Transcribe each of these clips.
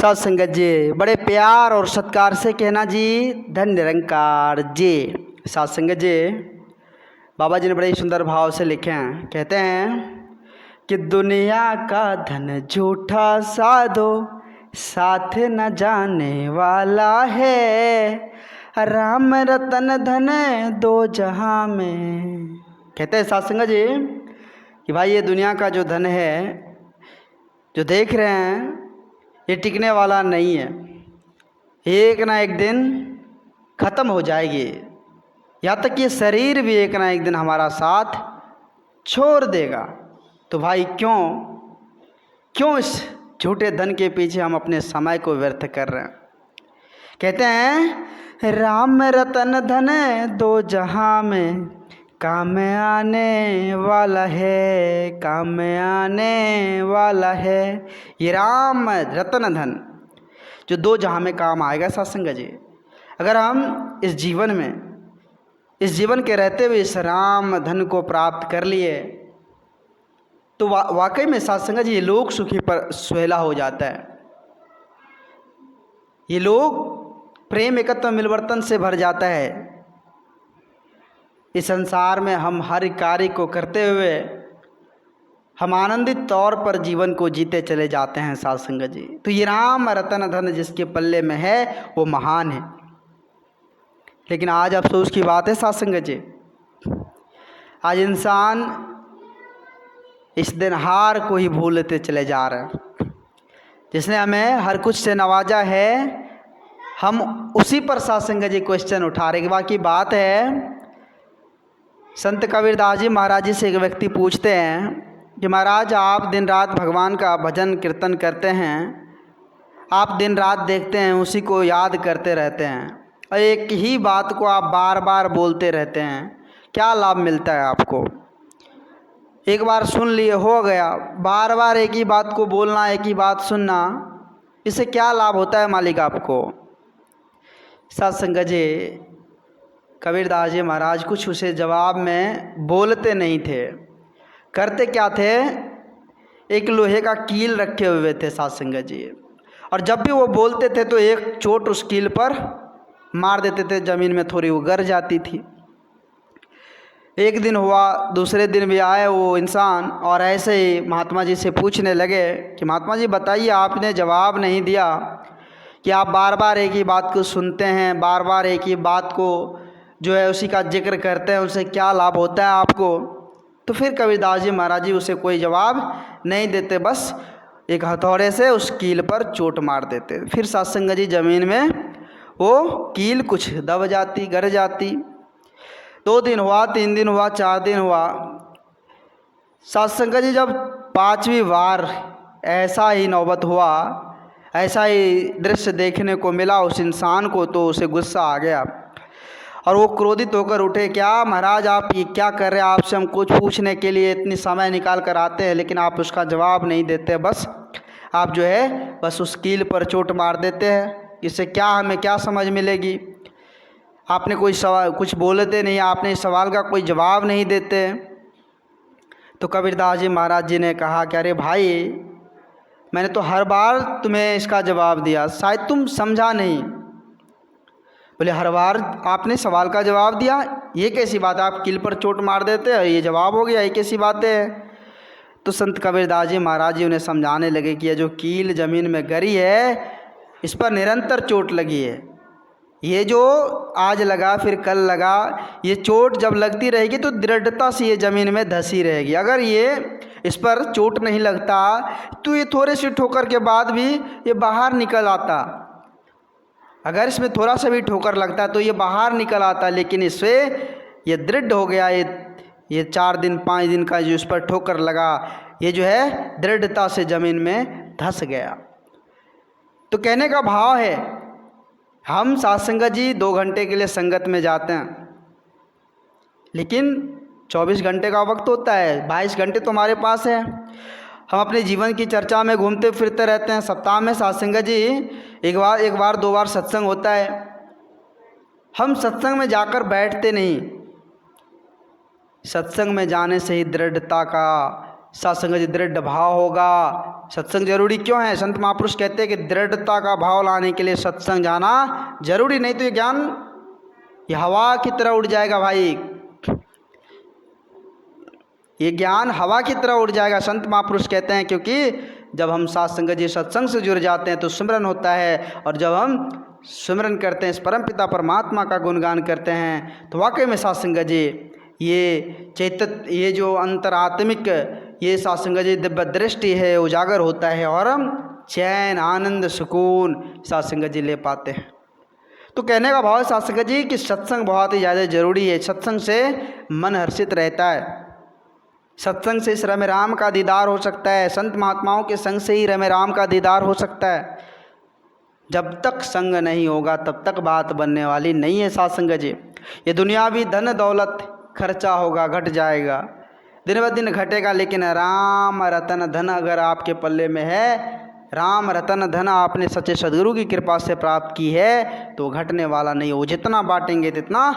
साथ संगत जी बड़े प्यार और सत्कार से कहना जी धन निरंकार जी। साथ संगत जी बाबा जी ने बड़े सुंदर भाव से लिखे हैं। कहते हैं कि दुनिया का धन झूठा साधो साथ न जाने वाला है, राम रतन धन दो जहां में। कहते हैं साथ संगत जी कि भाई ये दुनिया का जो धन है जो देख रहे हैं ये टिकने वाला नहीं है, एक ना एक दिन ख़त्म हो जाएगी। यहाँ तक कि शरीर भी एक ना एक दिन हमारा साथ छोड़ देगा। तो भाई क्यों इस झूठे धन के पीछे हम अपने समय को व्यर्थ कर रहे हैं। कहते हैं राम रतन धन दो जहां में काम आने वाला है, काम आने वाला है। ये राम रतन धन जो दो जहां में काम आएगा। सत्संग जी अगर हम इस जीवन के रहते हुए इस राम धन को प्राप्त कर लिए तो वाकई में सत्संग जी ये लोक सुखी पर सुहेला हो जाता है। ये लोग प्रेम एकत्व मिलवर्तन से भर जाता है। इस संसार में हम हर कार्य को करते हुए हम आनंदित तौर पर जीवन को जीते चले जाते हैं। साथ संगत जी तो ये राम रतन धन जिसके पल्ले में है वो महान है। लेकिन आज अफसोस की बात है साथ संगत जी, आज इंसान इस दिन हार को ही भूलते चले जा रहे हैं। जिसने हमें हर कुछ से नवाजा है हम उसी पर साथ संगत जी क्वेश्चन उठा रहे। बाकी बात है संत कबीरदास जी महाराज जी से एक व्यक्ति पूछते हैं कि महाराज आप दिन रात भगवान का भजन कीर्तन करते हैं, आप दिन रात देखते हैं उसी को याद करते रहते हैं और एक ही बात को आप बार बार बोलते रहते हैं, क्या लाभ मिलता है आपको? एक बार सुन लिए हो गया, बार बार एक ही बात को बोलना एक ही बात सुनना, इससे क्या लाभ होता है मालिक आपको? सत्संग जी कबीरदास जी महाराज कुछ उसे जवाब में बोलते नहीं थे, करते क्या थे, एक लोहे का कील रखे हुए थे सत्संग जी, और जब भी वो बोलते थे तो एक चोट उस कील पर मार देते थे, ज़मीन में थोड़ी उगर जाती थी। एक दिन हुआ, दूसरे दिन भी आए वो इंसान और ऐसे ही महात्मा जी से पूछने लगे कि महात्मा जी बताइए आपने जवाब नहीं दिया कि आप बार बार एक ही बात को सुनते हैं, बार बार एक ही बात को जो है उसी का जिक्र करते हैं, उससे क्या लाभ होता है आपको? तो फिर कबीरदास जी महाराज जी उसे कोई जवाब नहीं देते, बस एक हथौड़े से उस कील पर चोट मार देते। फिर सत्संग जी ज़मीन में वो कील कुछ दब जाती, गर जाती। 2 दिन हुआ, 3 दिन हुआ, 4 दिन हुआ। सत्संग जी जब 5वीं बार ऐसा ही नौबत हुआ, ऐसा ही दृश्य देखने को मिला उस इंसान को, तो उसे गुस्सा आ गया और वो क्रोधित होकर उठे। क्या महाराज आप ये क्या कर रहे हैं? आपसे हम कुछ पूछने के लिए इतनी समय निकाल कर आते हैं लेकिन आप उसका जवाब नहीं देते, बस आप जो है बस उस कील पर चोट मार देते हैं। इससे क्या हमें क्या समझ मिलेगी? आपने कोई सवाल कुछ बोलते नहीं, आपने इस सवाल का कोई जवाब नहीं देते। तो कबीरदास जी महाराज जी ने कहा कि अरे भाई मैंने तो हर बार तुम्हें इसका जवाब दिया, शायद तुम समझा नहीं। बोले हर बार आपने सवाल का जवाब दिया, ये कैसी बात है? आप कील पर चोट मार देते हैं, ये जवाब हो गया, ये कैसी बात है? तो संत कबीरदास जी महाराज जी उन्हें समझाने लगे कि ये जो कील ज़मीन में गरी है इस पर निरंतर चोट लगी है। ये जो आज लगा फिर कल लगा, ये चोट जब लगती रहेगी तो दृढ़ता से ये ज़मीन में धसी रहेगी। अगर ये इस पर चोट नहीं लगता तो ये थोड़े से ठोकर के बाद भी ये बाहर निकल आता। अगर इसमें थोड़ा सा भी ठोकर लगता तो ये बाहर निकल आता, लेकिन इससे ये दृढ़ हो गया। ये 4 दिन 5 दिन का जो इस पर ठोकर लगा ये जो है दृढ़ता से ज़मीन में धस गया। तो कहने का भाव है हम सत्संग जी 2 घंटे के लिए संगत में जाते हैं लेकिन 24 घंटे का वक्त होता है, 22 घंटे तो हमारे पास है। हम अपने जीवन की चर्चा में घूमते फिरते रहते हैं। सप्ताह में सत्संग जी एक बार 2 बार सत्संग होता है। हम सत्संग में जाकर बैठते नहीं, सत्संग में जाने से ही दृढ़ता का सत्संग जी दृढ़ भाव होगा। सत्संग जरूरी क्यों है? संत महापुरुष कहते हैं कि दृढ़ता का भाव लाने के लिए सत्संग जाना जरूरी, नहीं तो ये ज्ञान ये हवा की तरह उड़ जाएगा भाई, ये ज्ञान हवा की तरह उड़ जाएगा। संत महापुरुष कहते हैं क्योंकि जब हम सत्संग जी सत्संग से जुड़ जाते हैं तो सिमरन होता है, और जब हम सिमरन करते हैं, इस परमपिता परमात्मा का गुणगान करते हैं, तो वाकई में सत्संग जी ये जो अंतरात्मिक ये सत्संग जी दिव्य दृष्टि है उजागर होता है, और हम चैन आनंद सुकून सत्संग जी ले पाते हैं। तो कहने का भाव है सत्संग जी कि सत्संग बहुत ही ज़्यादा जरूरी है। सत्संग से मन हर्षित रहता है, सत्संग से इस रमे राम का दीदार हो सकता है, संत महात्माओं के संग से ही रमे राम का दीदार हो सकता है। जब तक संग नहीं होगा तब तक बात बनने वाली नहीं है सत्संग जी। ये दुनियावी धन दौलत खर्चा होगा, घट जाएगा, दिन ब दिन घटेगा, लेकिन राम रतन धन अगर आपके पल्ले में है, राम रतन धन आपने सच्चे सदगुरु की कृपा से प्राप्त की है, तो घटने वाला नहीं हो। जितना बांटेंगे तितना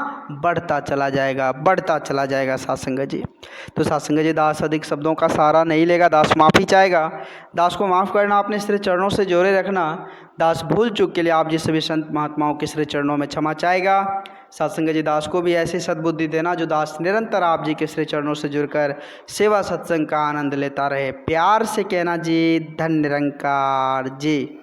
बढ़ता चला जाएगा, बढ़ता चला जाएगा सत्संग जी। तो सत्संग जी दास अधिक शब्दों का सहारा नहीं लेगा, दास माफ़ी चाहेगा। दास को माफ़ करना, अपने श्री चरणों से जोड़े रखना। दास भूल चूक के लिए आप जी सभी संत महात्माओं के श्री चरणों में क्षमा चाहेगा। सत्संग जी दास को भी ऐसी सद्बुद्धि देना जो दास निरंतर आप जी के श्री चरणों से जुड़कर सेवा सत्संग का आनंद लेता रहे। प्यार से कहना जी, धन्य निरंकार जी।